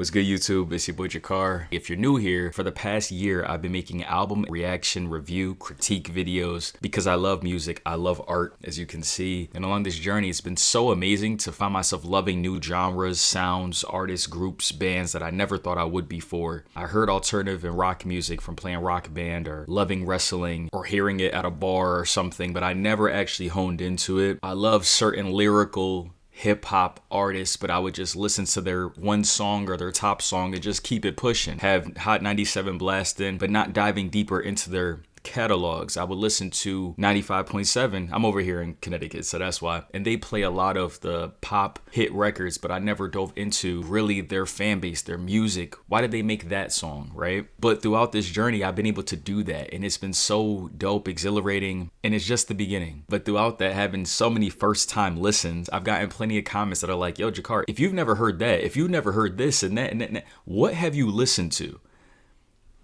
What's good, YouTube? It's your boy JaKar. If you're new here, for the past year, I've been making album reaction, review, critique videos because I love music, I love art, as you can see. And along this journey, it's been so amazing to find myself loving new genres, sounds, artists, groups, bands that I never thought I would before. I heard alternative and rock music from playing Rock Band or loving wrestling or hearing it at a bar or something, but I never actually honed into it. I love certain lyrical hip-hop artists, but I would just listen to their one song or their top song and just keep it pushing. Have Hot 97 blasting, but not diving deeper into their catalogs. I would listen to 95.7. I'm over here in Connecticut, so that's why. And they play a lot of the pop hit records, but I never dove into really their fan base, their music. Why did they make that song, right? But throughout this journey, I've been able to do that, and it's been so dope, exhilarating, and it's just the beginning. But throughout that, having so many first-time listens, I've gotten plenty of comments that are like, yo, JaKar, if you've never heard that, if you've never heard this and that and that, and that, what have you listened to?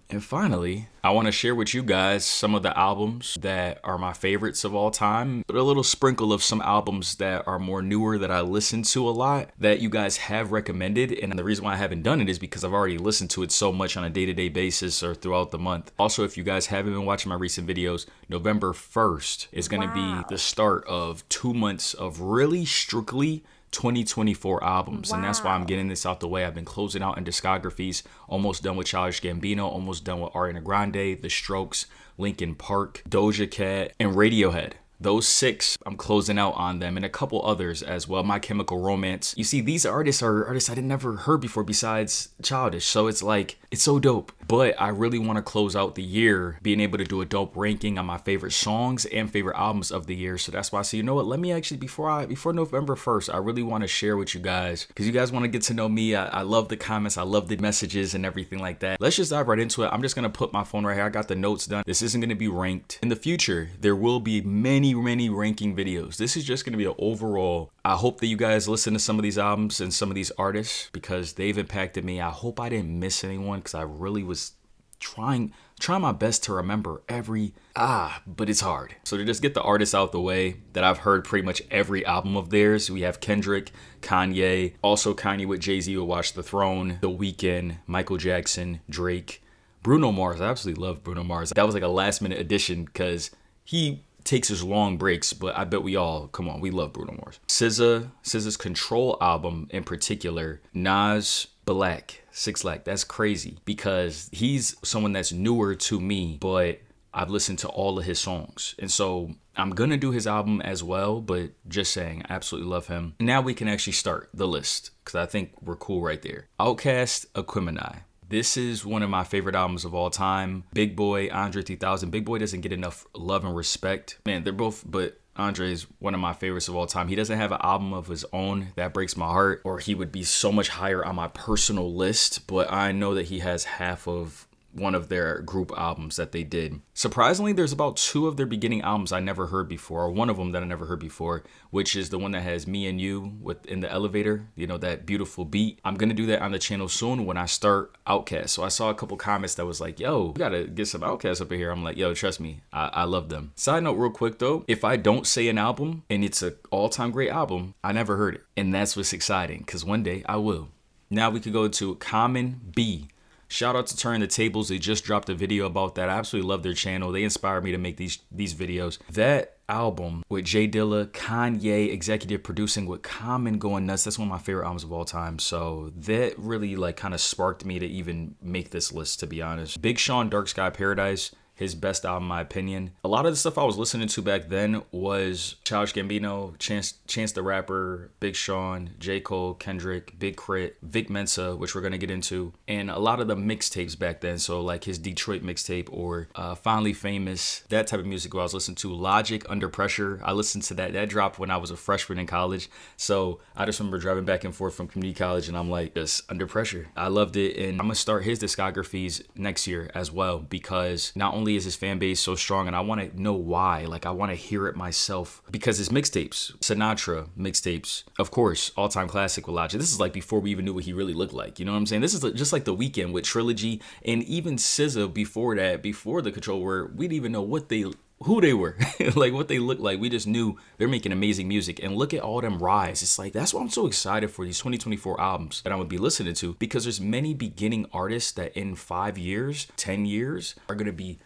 And finally, I want to share with you guys some of the albums that are my favorites of all time, but a little sprinkle of some albums that are more newer that I listen to a lot that you guys have recommended. And the reason why I haven't done it is because I've already listened to it so much on a day-to-day basis or throughout the month. Also, if you guys haven't been watching my recent videos, November 1st is going to be the start of 2 months of really strictly 2024 albums. And that's why I'm getting this out the way. I've been closing out in discographies, almost done with Childish Gambino, almost done with Ariana Grande, The Strokes, Linkin Park, Doja Cat, and Radiohead. Those 6, I'm closing out on them, and a couple others as well. My Chemical Romance. You see, these artists are artists I didn't never heard before besides Childish, so it's like, it's so dope. But I really want to close out the year being able to do a dope ranking on my favorite songs and favorite albums of the year. So that's why I say, you know what, let me actually, before November 1st, I really want to share with you guys, because you guys want to get to know me. I love the comments, I love the messages and everything like that. Let's just dive right into it. I'm just going to put my phone right here. I got the notes done. This isn't going to be ranked. In the future, there will be many ranking videos. This is just going to be an overall. I hope that you guys listen to some of these albums and some of these artists because they've impacted me. I hope I didn't miss anyone because I really was trying my best to remember every but it's hard. So to just get the artists out the way that I've heard pretty much every album of theirs, we have Kendrick, Kanye, also Kanye with Jay-Z with Watch the Throne, The Weeknd, Michael Jackson, Drake, Bruno Mars. I absolutely love Bruno Mars. That was like a last minute addition because he takes his long breaks, but I bet we all, come on, we love Bruno Mars. SZA's Control album in particular, Nas, Black, 6 Lakh, that's crazy because he's someone that's newer to me, but I've listened to all of his songs. And so I'm gonna do his album as well, but just saying, I absolutely love him. Now we can actually start the list because I think we're cool right there. Outkast, Aquemini. This is one of my favorite albums of all time. Big Boy, Andre 3000. Big Boy doesn't get enough love and respect. Man, they're both, but Andre is one of my favorites of all time. He doesn't have an album of his own that breaks my heart, or he would be so much higher on my personal list, but I know that he has half of one of their group albums that they did. Surprisingly, there's about 2 of their beginning albums I never heard before, or one of them that I never heard before, which is the one that has Me and You in the elevator, you know, that beautiful beat. I'm gonna do that on the channel soon when I start Outkast. So I saw a couple comments that was like, yo, you gotta get some Outkast up in here. I'm like, yo, trust me, I love them. Side note real quick though, if I don't say an album and it's an all-time great album, I never heard it. And that's what's exciting, because one day I will. Now we could go to Common B. Shout out to Turn the Tables. They just dropped a video about that. I absolutely love their channel. They inspired me to make these videos. That album with Jay Dilla, Kanye executive producing with Common going nuts. That's one of my favorite albums of all time. So that really like kind of sparked me to even make this list, to be honest. Big Sean, Dark Sky Paradise. His best album, in my opinion. A lot of the stuff I was listening to back then was Childish Gambino, Chance the Rapper, Big Sean, J. Cole, Kendrick, Big Crit, Vic Mensa, which we're gonna get into, and a lot of the mixtapes back then. So like his Detroit mixtape or Finally Famous, that type of music I was listening to. Logic, Under Pressure. I listened to that. That dropped when I was a freshman in college. So I just remember driving back and forth from community college and I'm like, just Under Pressure. I loved it, and I'm gonna start his discographies next year as well because not only is his fan base so strong, and I want to know why. Like, I want to hear it myself because his mixtapes, Sinatra mixtapes, of course, all-time classic with Logic. This is like before we even knew what he really looked like. You know what I'm saying? This is just like The Weeknd with Trilogy, and even SZA before that, before the Control, where we didn't even know what they who they were, like what they looked like. We just knew they're making amazing music. And look at all them rise. It's like, that's why I'm so excited for these 2024 albums that I'm gonna be listening to, because there's many beginning artists that in 5 years, 10 years are gonna be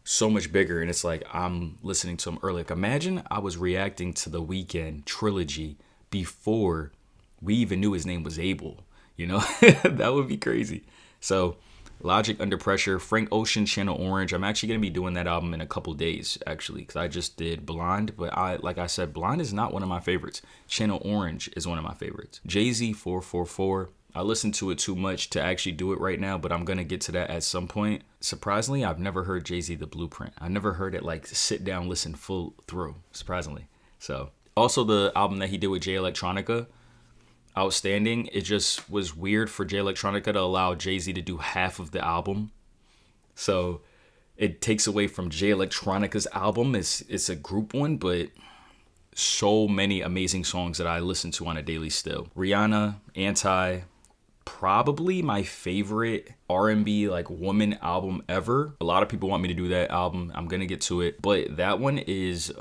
so much bigger. And it's like, I'm listening to them early. Like, imagine I was reacting to the Weeknd trilogy before we even knew his name was Abel, you know? That would be crazy. So Logic, Under Pressure, Frank Ocean, Channel Orange. I'm actually going to be doing that album in a couple days, actually, because I just did Blonde. But like I said, Blonde is not one of my favorites. Channel Orange is one of my favorites. Jay-Z, 444. I listen to it too much to actually do it right now, but I'm going to get to that at some point. Surprisingly, I've never heard Jay-Z The Blueprint. I never heard it like sit down, listen full through, surprisingly. So also the album that he did with Jay Electronica, outstanding. It just was weird for Jay Electronica to allow Jay-Z to do half of the album. So it takes away from Jay Electronica's album. It's a group one, but so many amazing songs that I listen to on a daily still. Rihanna, Anti, probably my favorite R&B like woman album ever. A lot of people want me to do that album. I'm gonna get to it, but that one is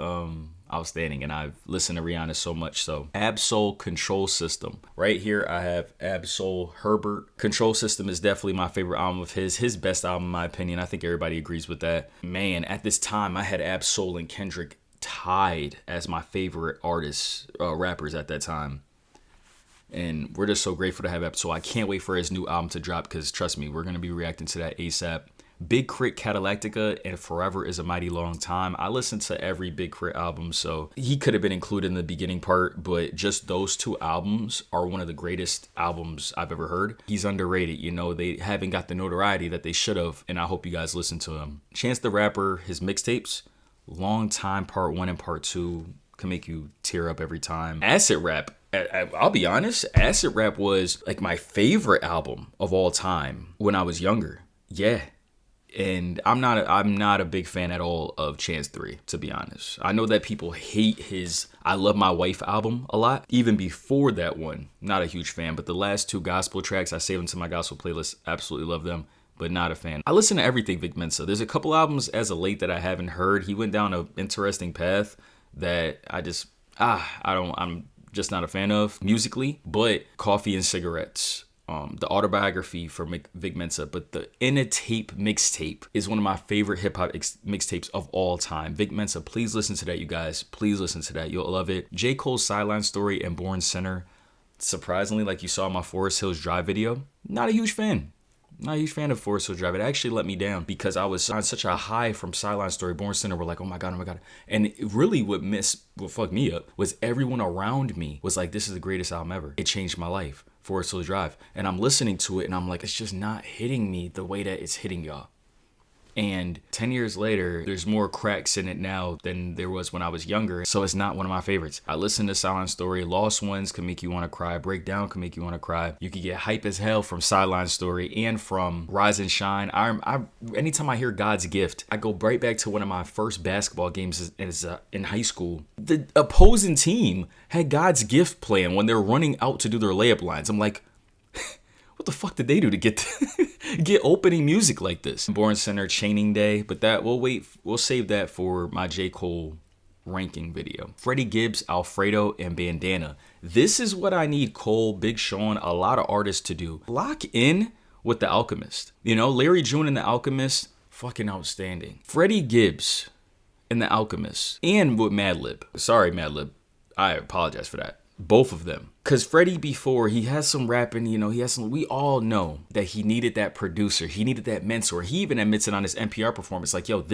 outstanding, and I've listened to Rihanna so much. So Absol, Control System. Right here I have Absol, Herbert. Control System is definitely my favorite album of his best album in my opinion. I think everybody agrees with that. Man, at this time I had Absol and Kendrick tied as my favorite artists, rappers at that time. And we're just so grateful to have Absol. I can't wait for his new album to drop, because trust me, we're going to be reacting to that ASAP. Big Crit, Catalactica, and Forever Is a Mighty Long Time. I listened to every Big Crit album, so he could have been included in the beginning part, but just those two albums are one of the greatest albums I've ever heard. He's underrated, you know, they haven't got the notoriety that they should have, and I hope you guys listen to him. Chance the Rapper, his mixtapes, Long Time Part 1 and Part 2 can make you tear up every time. Acid Rap, I'll be honest, Acid Rap was like my favorite album of all time when I was younger. Yeah. And I'm not a big fan at all of Chance 3, to be honest. I know that people hate his I Love My Wife album a lot. Even before that one, not a huge fan. But the last two gospel tracks, I saved them to my gospel playlist. Absolutely love them, but not a fan. I listen to everything Vic Mensa. There's a couple albums as of late that I haven't heard. He went down an interesting path that I'm just not a fan of musically. But Coffee and Cigarettes, the autobiography for Vic Mensa, but the In a Tape mixtape is one of my favorite hip-hop mixtapes of all time. Vic Mensa, please listen to that, you guys. Please listen to that. You'll love it. J. Cole's Sideline Story and Born Sinner. Surprisingly, like you saw in my Forest Hills Drive video, not a huge fan. Not a huge fan of Forest Hills Drive. It actually let me down because I was on such a high from Sideline Story. Born Sinner were like, oh my God. And really what fucked me up was everyone around me was like, this is the greatest album ever. It changed my life. Forest Hills Drive. And I'm listening to it and I'm like, it's just not hitting me the way that it's hitting y'all. And 10 years later, there's more cracks in it now than there was when I was younger. So it's not one of my favorites. I listen to Silent Story. Lost Ones can make you want to cry. Breakdown can make you want to cry. You can get hype as hell from Sideline Story and from Rise and Shine. Anytime I hear God's Gift, I go right back to one of my first basketball games in high school. The opposing team had God's Gift playing when they're running out to do their layup lines. I'm like, what the fuck did they do to get opening music like this? Born Sinner, Chaining Day, but that we'll save that for my J. Cole ranking video. Freddie Gibbs, Alfredo, and Bandana. This is what I need Cole, Big Sean, a lot of artists to do. Lock in with The Alchemist. You know, Larry June and The Alchemist, fucking outstanding. Freddie Gibbs and The Alchemist, and with Madlib. Sorry, Madlib. I apologize for that. Both of them. Because Freddie before, he has some rapping, you know, we all know that he needed that producer. He needed that mentor. He even admits it on his NPR performance. Like, yo,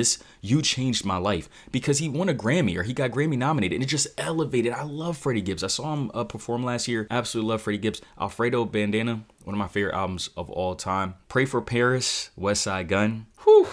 you changed my life. Because he won a Grammy, or he got Grammy nominated, and it just elevated. I love Freddie Gibbs. I saw him perform last year. Absolutely love Freddie Gibbs. Alfredo, Bandana, one of my favorite albums of all time. Pray for Paris, West Side Gun. Whew.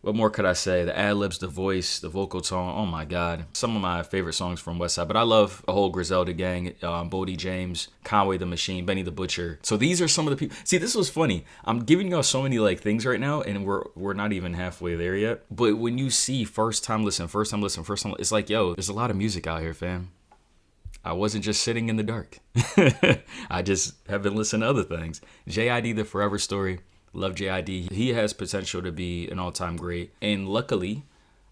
What more could I say? The ad-libs, the voice, the vocal tone. Oh my God. Some of my favorite songs from Westside. But I love the whole Griselda gang, Bodie James, Conway the Machine, Benny the Butcher. So these are some of the people. See, this was funny. I'm giving y'all so many like things right now, and we're not even halfway there yet. But when you see first time listen, it's like, yo, there's a lot of music out here, fam. I wasn't just sitting in the dark. I just have been listening to other things. JID, The Forever Story. Love JID. He has potential to be an all-time great. And luckily,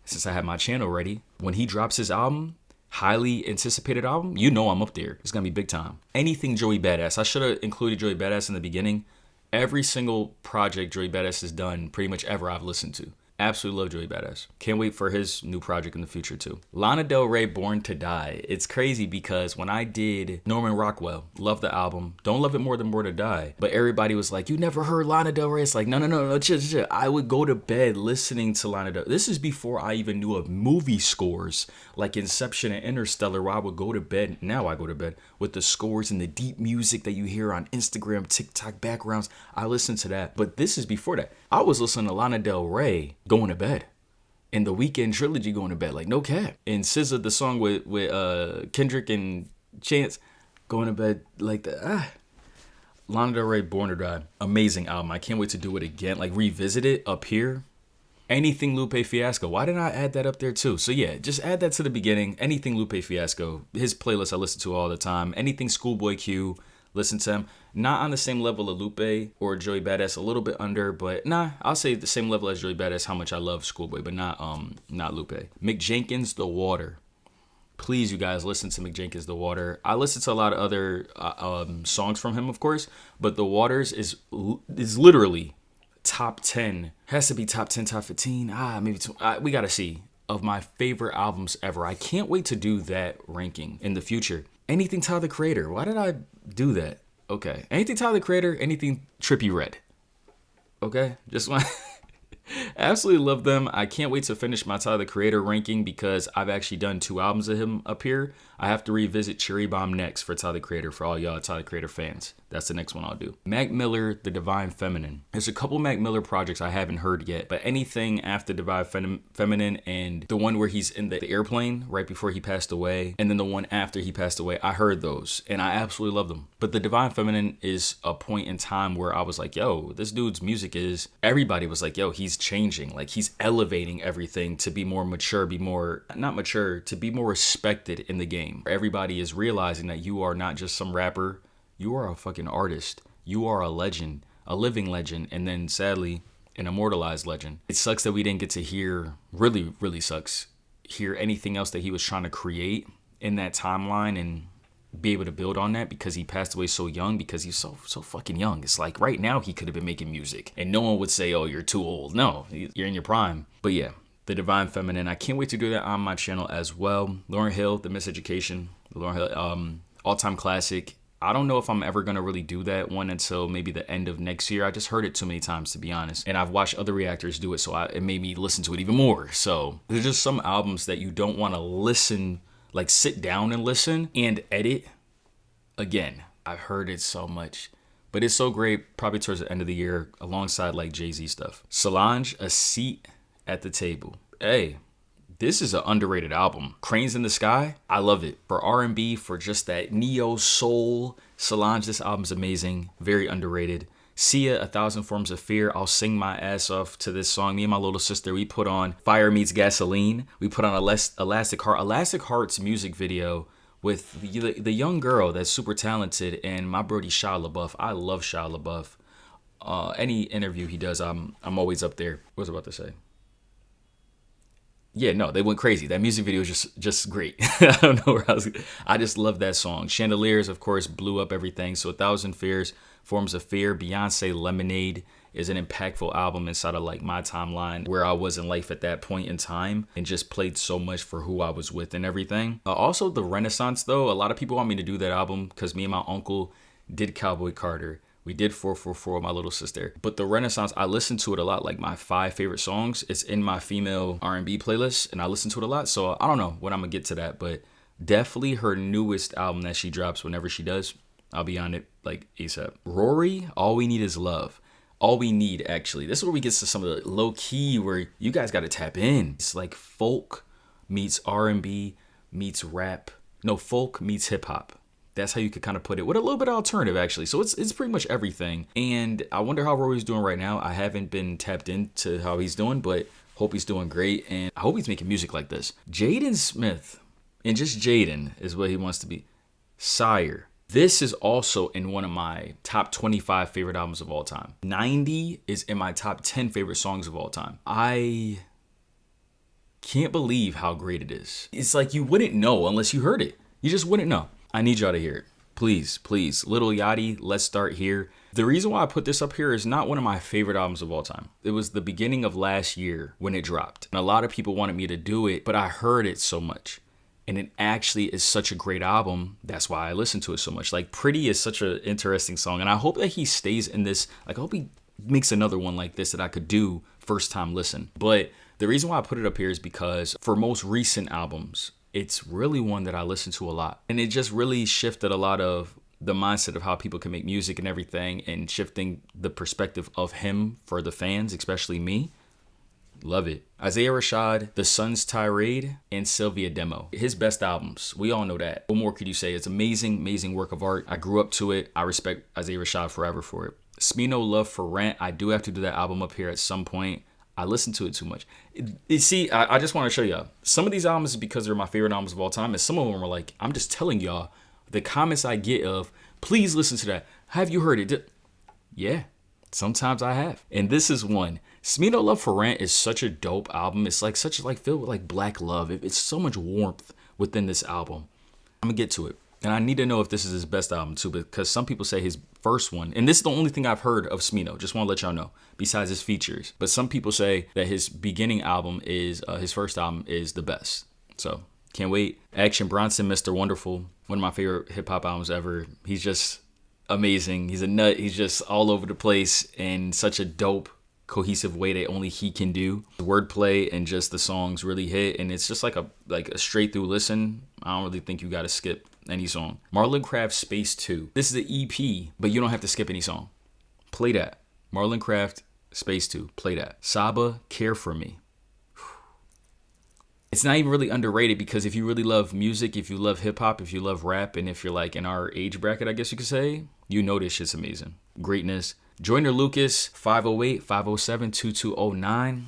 since I have my channel ready, when he drops his album, highly anticipated album, you know I'm up there. It's gonna be big time. Anything Joey Badass. I should have included Joey Badass in the beginning. Every single project Joey Badass has done, pretty much ever, I've listened to. Absolutely love Joey Badass. Can't wait for his new project in the future too. Lana Del Rey, Born to Die. It's crazy because when I did Norman Rockwell, love the album. Don't love it more than Born to Die. But everybody was like, you never heard Lana Del Rey? It's like, no, chill. I would go to bed listening to Lana Del Rey. This is before I even knew of movie scores like Inception and Interstellar, where I would go to bed. Now I go to bed with the scores and the deep music that you hear on Instagram, TikTok backgrounds. I listen to that. But this is before that. I was listening to Lana Del Rey going to bed. And the Weekend Trilogy going to bed, like no cap. And SZA, the song with Kendrick and Chance, going to bed like that. Lana Del Rey, Born to Die, amazing album. I can't wait to do it again, like revisit it up here. Anything Lupe Fiasco. Why didn't I add that up there too? So yeah, just add that to the beginning. Anything Lupe Fiasco. His playlist I listen to all the time. Anything Schoolboy Q. Listen to him. Not on the same level of Lupe or Joey Badass, a little bit under, but nah, I'll say the same level as Joey Badass, how much I love Schoolboy, but not Lupe. Mick Jenkins, The Water. Please, you guys, listen to Mick Jenkins, The Water. I listen to a lot of other songs from him, of course, but The Waters is literally top 10. Has to be top 10, top 15. Maybe we gotta see. Of my favorite albums ever. I can't wait to do that ranking in the future. Anything Tyler the Creator. Why did I do that? Okay. Anything Tyler the Creator. Anything Trippie Redd. Okay. Just want. Absolutely love them. I can't wait to finish my Tyler the Creator ranking because I've actually done 2 albums of him up here. I have to revisit Cherry Bomb next for Tyler the Creator, for all y'all Tyler the Creator fans. That's the next one I'll do. Mac Miller, The Divine Feminine. There's a couple Mac Miller projects I haven't heard yet, but anything after Divine Feminine and the one where he's in the airplane right before he passed away, and then the one after he passed away, I heard those and I absolutely love them. But The Divine Feminine is a point in time where I was like, yo, this dude's music is, everybody was like, yo, he's changing. Like he's elevating everything to be more mature, to be more respected in the game. Everybody is realizing that you are not just some rapper, you are a fucking artist. You are a legend, a living legend, and then sadly, an immortalized legend. It sucks that we didn't get to hear, really sucks, hear anything else that he was trying to create in that timeline and be able to build on that, because he passed away so young, because he's so fucking young. It's like right now he could have been making music and no one would say, oh, you're too old. No, you're in your prime. But yeah, The Divine Feminine. I can't wait to do that on my channel as well. Lauryn Hill, The Miseducation. Lauryn Hill, all-time classic. I don't know if I'm ever going to really do that one until maybe the end of next year. I just heard it too many times, to be honest. And I've watched other reactors do it, so it made me listen to it even more. So there's just some albums that you don't want to listen, like sit down and listen and edit again. I've heard it so much, but it's so great, probably towards the end of the year, alongside like Jay-Z stuff. Solange, A Seat at the Table. Hey, this is an underrated album. Cranes in the Sky, I love it. For R&B, for just that neo soul, Solange, this album's amazing. Very underrated. Sia, A Thousand Forms of Fear. I'll sing my ass off to this song. Me and my little sister, we put on Fire Meets Gasoline. We put on Elastic Heart. Elastic Heart's music video with the young girl that's super talented, and my brody Shia LaBeouf. I love Shia LaBeouf. Any interview he does, I'm always up there. What was I about to say? Yeah, no, they went crazy. That music video is just great. I don't know where I just love that song. Chandeliers, of course, blew up everything. So A Thousand Forms of Fear. Beyonce, Lemonade is an impactful album inside of like my timeline, where I was in life at that point in time, and just played so much for who I was with and everything. Also, The Renaissance, though. A lot of people want me to do that album because me and my uncle did Cowboy Carter. We did 444 with my little sister. But The Renaissance, I listen to it a lot. Like my 5 favorite songs, it's in my female R&B playlist, and I listen to it a lot. So I don't know when I'm gonna get to that, but definitely her newest album that she drops, whenever she does, I'll be on it like ASAP. Rory, All We Need Is Love. All We Need, actually. This is where we get to some of the low key where you guys gotta tap in. It's like folk meets R&B meets rap. No, folk meets hip hop. That's how you could kind of put it, with a little bit of alternative, actually. So it's pretty much everything. And I wonder how Rory's doing right now. I haven't been tapped into how he's doing, but hope he's doing great. And I hope he's making music like this. Jaden Smith, and just Jaden is what he wants to be. Sire. This is also in one of my top 25 favorite albums of all time. 90 is in my top 10 favorite songs of all time. I can't believe how great it is. It's like you wouldn't know unless you heard it. You just wouldn't know. I need y'all to hear it. Please, please. Lil Yachty, Let's Start Here. The reason why I put this up here is not one of my favorite albums of all time. It was the beginning of last year when it dropped. And a lot of people wanted me to do it, but I heard it so much. And it actually is such a great album. That's why I listen to it so much. Like, Pretty is such an interesting song. And I hope that he stays in this. Like, I hope he makes another one like this that I could do first time listen. But the reason why I put it up here is because for most recent albums, it's really one that I listen to a lot. And it just really shifted a lot of the mindset of how people can make music and everything, and shifting the perspective of him for the fans, especially me. Love it. Isaiah Rashad, The Sun's Tirade, and Sylvia Demo. His best albums. We all know that. What more could you say? It's amazing, amazing work of art. I grew up to it. I respect Isaiah Rashad forever for it. Smino Love for Rent. I do have to do that album up here at some point. I listen to it too much. See, I just want to show y'all. Some of these albums is because they're my favorite albums of all time, and some of them are like, I'm just telling y'all, the comments I get of, please listen to that. Have you heard it? Yeah, sometimes I have. And this is one. Smino Love for Rent is such a dope album. It's like such like filled with like black love. It's so much warmth within this album. I'm gonna get to it. And I need to know if this is his best album too, because some people say his first one, and this is the only thing I've heard of Smino, just want to let y'all know, besides his features. But some people say that his beginning album is, his first album is the best. So, can't wait. Action Bronson, Mr. Wonderful, one of my favorite hip hop albums ever. He's just amazing. He's a nut. He's just all over the place in such a dope, cohesive way that only he can do. The wordplay and just the songs really hit, and it's just like a straight through listen. I don't really think you gotta skip any song. Marlon Craft Space 2. This is an EP, but you don't have to skip any song. Play that. Marlon Craft Space 2. Play that. Saba, Care For Me. It's not even really underrated, because if you really love music, if you love hip hop, if you love rap, and if you're like in our age bracket, I guess you could say, you know this shit's amazing. Greatness. Joyner Lucas, 508, 507, 2209.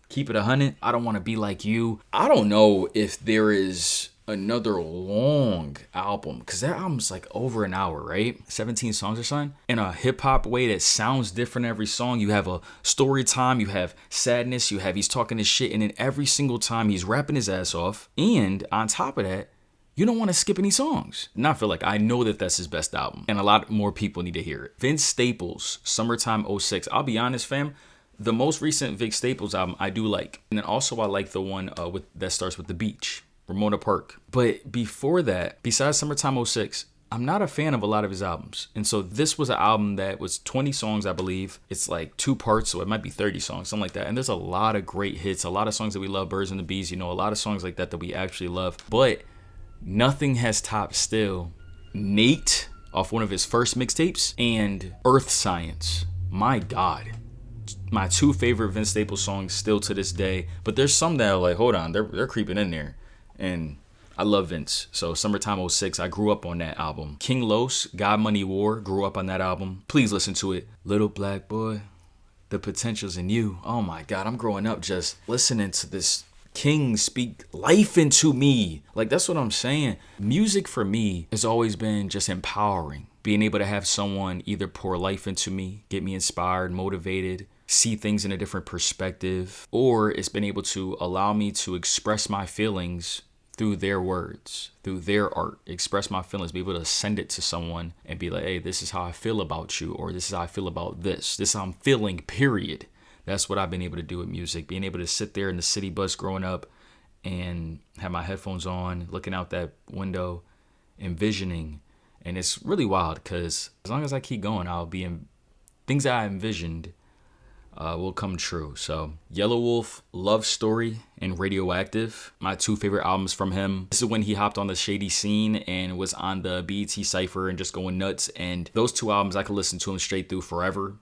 Keep It 100. I Don't Want to Be Like You. I don't know if there is another long album, because that album's like over an hour, right? 17 songs or something, in a hip-hop way that sounds different every song. You have a story time, you have sadness, you have he's talking his shit, and then every single time he's rapping his ass off, and on top of that, you don't want to skip any songs. And I feel like I know that that's his best album, and a lot more people need to hear it. Vince Staples, Summertime '06. I'll be honest, fam, the most recent Vince Staples album I do like, and then also I like the one that starts with The Beach, Ramona Park. But before that, besides Summertime '06, I'm not a fan of a lot of his albums. And so this was an album that was 20 songs, I believe. It's like 2 parts, so it might be 30 songs, something like that. And there's a lot of great hits, a lot of songs that we love, Birds and the Bees, a lot of songs like that we actually love. But nothing has topped still Nate off one of his first mixtapes and Earth Science. My God. My 2 favorite Vince Staples songs still to this day. But there's some that are like, hold on, they're creeping in there. And I love Vince. So Summertime '06, I grew up on that album. King Los, God Money War, grew up on that album. Please listen to it. Little Black Boy, The Potential's in You. Oh my God, I'm growing up just listening to this King speak life into me. Like, that's what I'm saying. Music for me has always been just empowering. Being able to have someone either pour life into me, get me inspired, motivated, see things in a different perspective, or it's been able to allow me to express my feelings through their words, through their art, express my feelings, be able to send it to someone and be like, hey, this is how I feel about you, or this is how I feel about this. This is how I'm feeling, period. That's what I've been able to do with music, being able to sit there in the city bus growing up and have my headphones on, looking out that window, envisioning. And it's really wild, because as long as I keep going, I'll be in things that I envisioned will come true. So Yellow Wolf, Love Story, and Radioactive, my 2 favorite albums from him. This is when he hopped on the Shady Scene and was on the BET Cypher and just going nuts. And those 2 albums, I could listen to him straight through forever.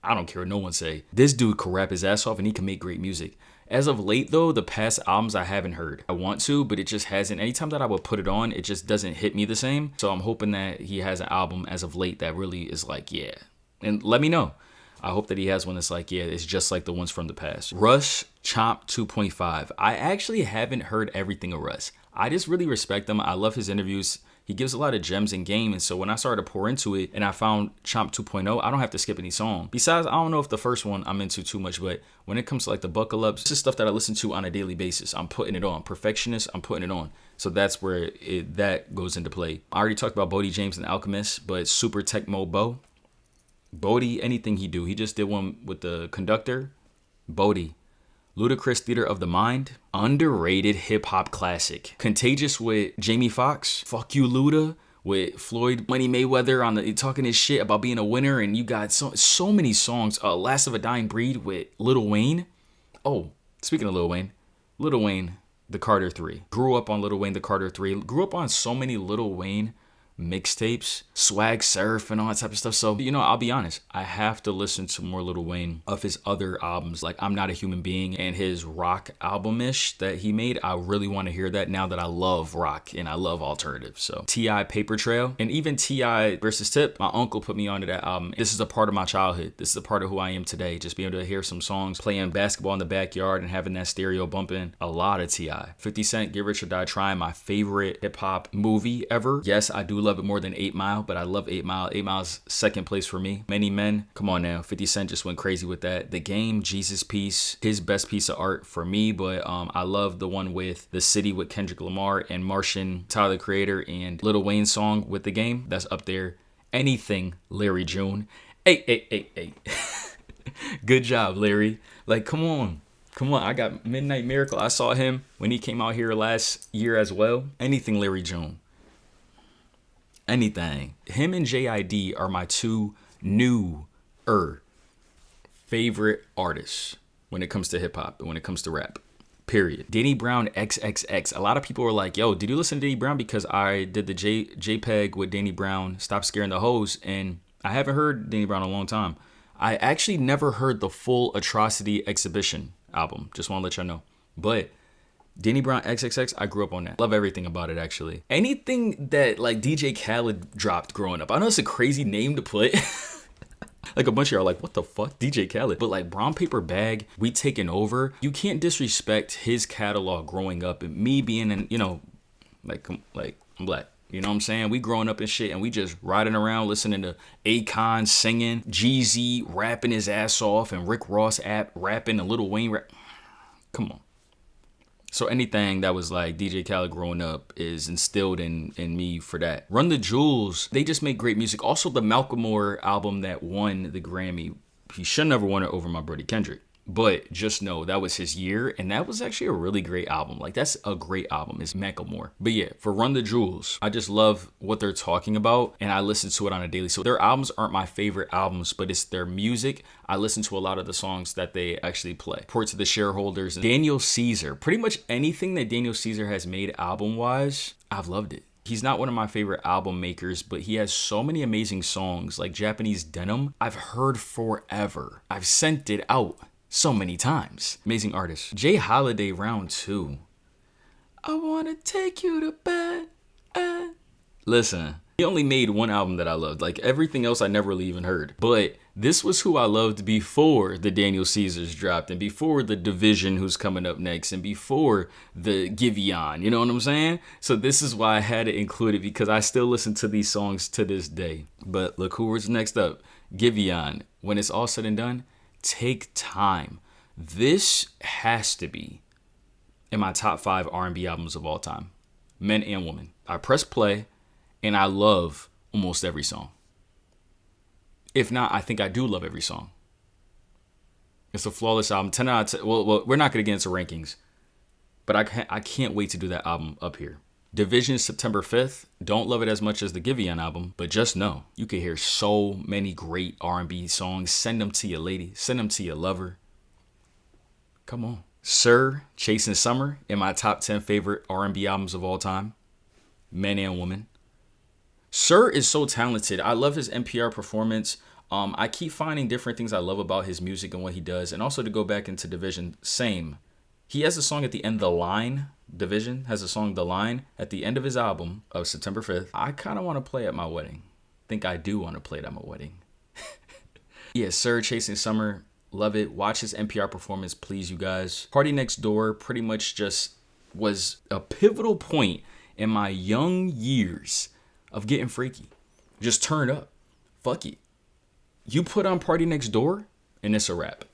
I don't care what no one say. This dude could rap his ass off and he can make great music. As of late though, the past albums I haven't heard. I want to, but it just hasn't. Anytime that I would put it on, it just doesn't hit me the same. So I'm hoping that he has an album as of late that really is like, yeah. And let me know. I hope that he has one that's like, yeah, it's just like the ones from the past. Russ, Chomp 2.5. I actually haven't heard everything of Russ. I just really respect him. I love his interviews. He gives a lot of gems in game, and so when I started to pour into it and I found Chomp 2.0, I don't have to skip any song. Besides, I don't know if the first one I'm into too much, but when it comes to like the Buckle Ups, this is stuff that I listen to on a daily basis. I'm putting it on. Perfectionist, I'm putting it on. So that's where that goes into play. I already talked about Bodie James and Alchemist, but Super Tecmo Bo. Bodie, anything he do. He just did one with the Conductor. Bodie. Ludacris, Theater of the Mind. Underrated hip-hop classic. Contagious with Jamie Foxx. Fuck You Luda with Floyd Money Mayweather on the talking his shit about being a winner. And you got so many songs. Last of a Dying Breed with Lil Wayne. Oh, speaking of Lil Wayne, The Carter 3. Grew up on Lil Wayne, The Carter 3. Grew up on so many Lil Wayne mixtapes, Swag Surf and all that type of stuff. So, I'll be honest, I have to listen to more Lil Wayne of his other albums, like I'm Not a Human Being and his rock album-ish that he made. I really want to hear that now that I love rock and I love alternative. So T.I. Paper Trail, and even T.I. versus Tip, my uncle put me onto that album. This is a part of my childhood. This is a part of who I am today. Just being able to hear some songs, playing basketball in the backyard and having that stereo bumping. A lot of T.I. 50 Cent, Get Rich or Die Trying, my favorite hip-hop movie ever. Yes, I do love it more than 8 Mile, but I love 8 Mile. 8 Mile's second place for me. Many Men, come on now. 50 Cent just went crazy with that. The Game, Jesus Piece, his best piece of art for me, but I love the one with The City with Kendrick Lamar and Martian, Tyler the Creator, and Lil Wayne's song with The Game. That's up there. Anything, Larry June. Hey. Good job, Larry. Like, come on. I got Midnight Miracle. I saw him when he came out here last year as well. Anything, Larry June. Anything. Him and JID are my two newer favorite artists when it comes to hip hop and when it comes to rap. Period. Danny Brown XXX. A lot of people were like, yo, did you listen to Danny Brown? Because I did the JPEG with Danny Brown, Stop Scaring the Hoes, and I haven't heard Danny Brown in a long time. I actually never heard the full Atrocity Exhibition album. Just want to let y'all know. But Danny Brown XXX, I grew up on that. Love everything about it, actually. Anything that like DJ Khaled dropped growing up. I know it's a crazy name to put. Like a bunch of y'all are like, what the fuck? DJ Khaled. But like Brown Paper Bag, We Taking Over. You can't disrespect his catalog growing up and me being in, like I'm black. You know what I'm saying? We growing up and shit and we just riding around listening to Akon singing, Jeezy rapping his ass off, and Rick Ross rapping, and Lil Wayne rap. Come on. So anything that was like DJ Khaled growing up is instilled in me for that. Run the Jewels, they just make great music. Also the Macklemore album that won the Grammy, he should never won it over my buddy Kendrick. But just know that was his year, and that was actually a really great album. Like, that's a great album, is Macklemore. But yeah, for Run the Jewels, I just love what they're talking about, and I listen to it on a daily. So their albums aren't my favorite albums, but it's their music. I listen to a lot of the songs that they actually play. Report to the Shareholders. Daniel Caesar. Pretty much anything that Daniel Caesar has made album-wise, I've loved it. He's not one of my favorite album makers, but he has so many amazing songs, like Japanese Denim. I've heard forever. I've sent it out so many times. Amazing artist. Jay Holiday, Round 2. I wanna take you to bed. Listen, he only made one album that I loved. Like everything else I never really even heard. But this was who I loved before the Daniel Caesars dropped, and before the Division, who's coming up next, and before the Giveon. You know what I'm saying? So this is why I had to include it, because I still listen to these songs to this day. But look who was next up. Giveon. When it's all said and done, Take Time. This has to be in my top 5 R&B albums of all time, men and women. I press play and I love almost every song. If not, I think I do love every song. It's a flawless album. 10 out of 10. Well, we're not going to get into rankings, but I can't wait to do that album up here. Division, September 5th. Don't love it as much as the Giveon album, but just know you can hear so many great R&B songs. Send them to your lady. Send them to your lover. Come on. Sir, Chasing Summer, in my top 10 favorite R&B albums of all time. Men and women. Sir is so talented. I love his NPR performance. I keep finding different things I love about his music and what he does. And also to go back into Division, same. He has a song at the end, The Line. Division has a song, The Line, at the end of his album of September 5th. I kind of want to play at my wedding. Think I do want to play it at my wedding. Yeah, Sir, Chasing Summer, love it. Watch his NPR performance, please, you guys. Party Next Door pretty much just was a pivotal point in my young years of getting freaky. Just turn up. Fuck it. You put on Party Next Door and it's a wrap.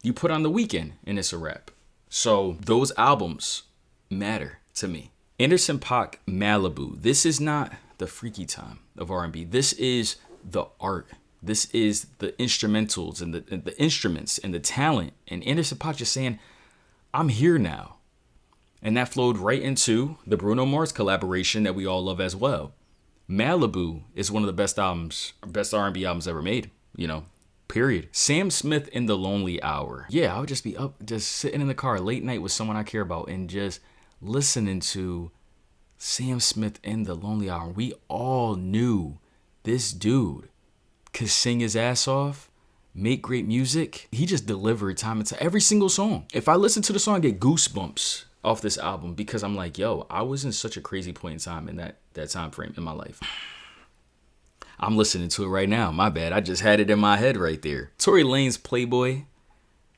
You put on The Weeknd and it's a wrap. So those albums matter to me. Anderson .Paak, Malibu. This is not the freaky time of R&B. This is the art. This is the instrumentals and the instruments and the talent. And Anderson .Paak just saying, I'm here now. And that flowed right into the Bruno Mars collaboration that we all love as well. Malibu is one of the best R&B albums ever made, period. Sam Smith in The Lonely Hour. Yeah, I would just be up, just sitting in the car late night with someone I care about and just listening to Sam Smith in The Lonely Hour. We all knew this dude could sing his ass off, make great music. He just delivered time and time. Every single song. If I listen to the song, I get goosebumps off this album because I'm like, yo, I was in such a crazy point in time in that time frame in my life. I'm listening to it right now. My bad. I just had it in my head right there. Tory Lanez Playboy.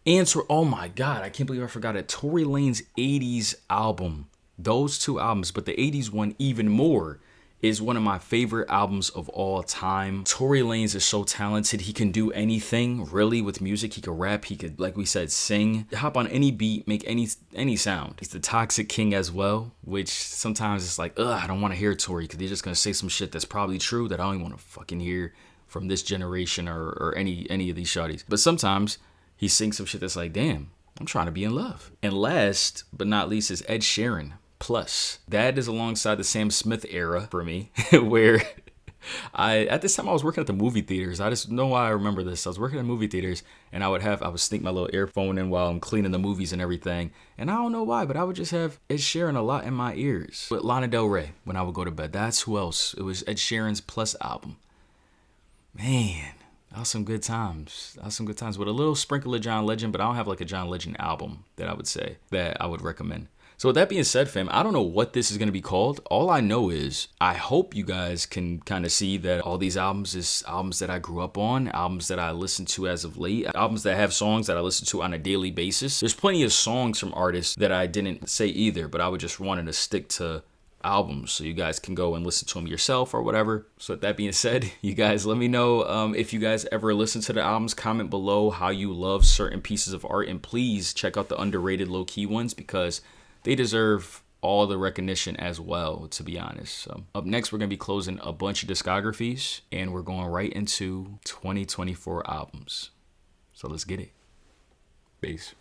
And oh my God, I can't believe I forgot it. Tory Lanez 80s album. Those two albums, but the 80s one even more, is one of my favorite albums of all time. Tory Lanez is so talented. He can do anything, really, with music. He could rap. He could, like we said, sing. Hop on any beat, make any sound. He's the Toxic King as well, which sometimes it's like, I don't want to hear Tory because they're just going to say some shit that's probably true that I don't even want to fucking hear from this generation or any of these shawties. But sometimes he sings some shit that's like, damn, I'm trying to be in love. And last but not least is Ed Sheeran. Plus, that is alongside the Sam Smith era for me, where at this time I was working at the movie theaters. I just know why I remember this. I was working at movie theaters and I would sneak my little earphone in while I'm cleaning the movies and everything. And I don't know why, but I would just have Ed Sheeran a lot in my ears. With Lana Del Rey when I would go to bed. That's who else. It was Ed Sheeran's Plus album. Man, that was some good times. With a little sprinkle of John Legend, but I don't have like a John Legend album that I would say that I would recommend. So with that being said, fam, I don't know what this is going to be called. All I know is I hope you guys can kind of see that all these albums is albums that I grew up on, albums that I listen to as of late, albums that have songs that I listen to on a daily basis. There's plenty of songs from artists that I didn't say either, but I would just wanted to stick to albums so you guys can go and listen to them yourself or whatever. So with that being said, you guys let me know if you guys ever listen to the albums. Comment below how you love certain pieces of art, and please check out the underrated low-key ones because they deserve all the recognition as well, to be honest. So up next, we're going to be closing a bunch of discographies and we're going right into 2024 albums. So let's get it. Peace.